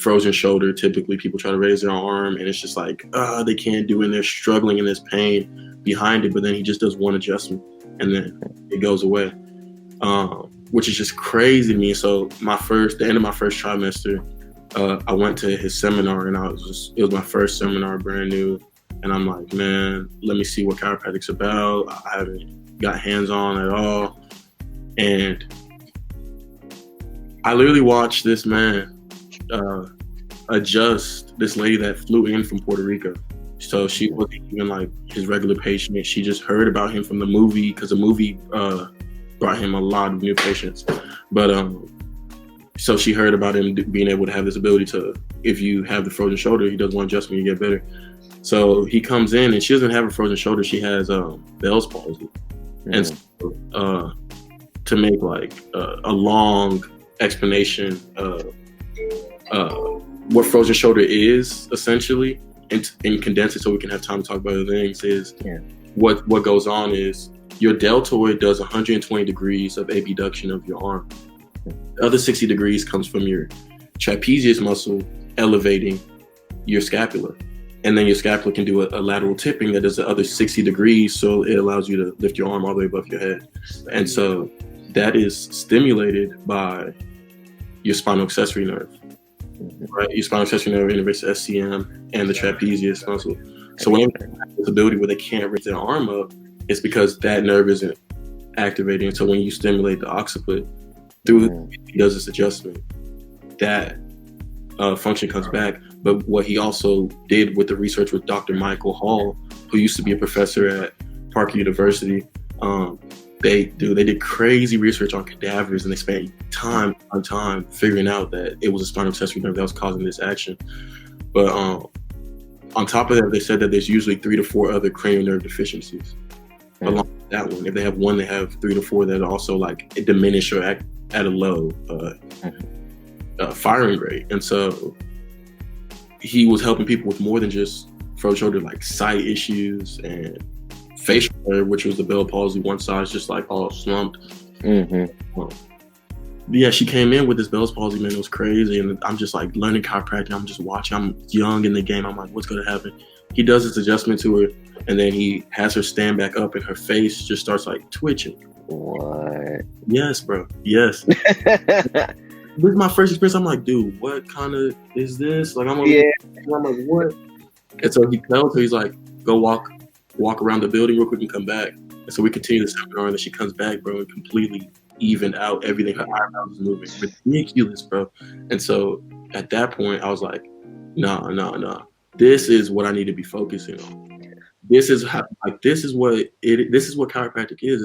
frozen shoulder, typically people try to raise their arm and it's just like, they can't do it and they're struggling in this pain behind it. But then he just does one adjustment and then it goes away, which is just crazy to me. So the end of my first trimester, I went to his seminar and it was my first seminar, brand new. And I'm like, man, let me see what chiropractic's about. I haven't got hands-on at all. And I literally watched this man adjust this lady that flew in from Puerto Rico. So she wasn't even like his regular patient. She just heard about him from the movie because the movie brought him a lot of new patients. But so she heard about him being able to have this ability to, if you have the frozen shoulder, he does one adjustment, you get better. So he comes in and she doesn't have a frozen shoulder. She has Bell's palsy. And so, to make like a long explanation what frozen shoulder is essentially and condense it so we can have time to talk about other things is what goes on is your deltoid does 120 degrees of abduction of your arm. The other 60 degrees comes from your trapezius muscle elevating your scapula. And then your scapula can do a lateral tipping that does the other 60 degrees. So it allows you to lift your arm all the way above your head. And so that is stimulated by your spinal accessory nerve, right? Your spinal accessory nerve innervates the SCM and the trapezius muscle. So whenever they have this ability where they can't raise their arm up, it's because that nerve isn't activating. So when you stimulate the occiput he does this adjustment, that function comes back. But what he also did with the research with Dr. Michael Hall, who used to be a professor at Parker University, they did crazy research on cadavers and they spent time on time figuring out that it was a spinal accessory nerve that was causing this action. But on top of that, they said that there's usually 3 to 4 other cranial nerve deficiencies along with that one. If they have one, they have 3 to 4 that also like diminish or act at a low firing rate. And so he was helping people with more than just frozen shoulder, like sight issues and facial nerve, which was the Bell palsy, one side's just like all slumped. Yeah, she came in with this Bell's palsy, man. It was crazy. And I'm just like learning chiropractic. I'm just watching. I'm young in the game. I'm like, what's going to happen? He does this adjustment to her, and then he has her stand back up, and her face just starts like twitching. What? Yes, bro. Yes. This is my first experience. I'm like, dude, what kind of is this? Like, I'm like, what? And so he tells her, he's like, go walk around the building real quick and come back. And so we continue the seminar, and then she comes back, bro, and completely evened out everything. Her eyebrows was moving, ridiculous, bro. And so at that point, I was like, nah. This is what I need to be focusing on. This is how, like, this is what chiropractic is.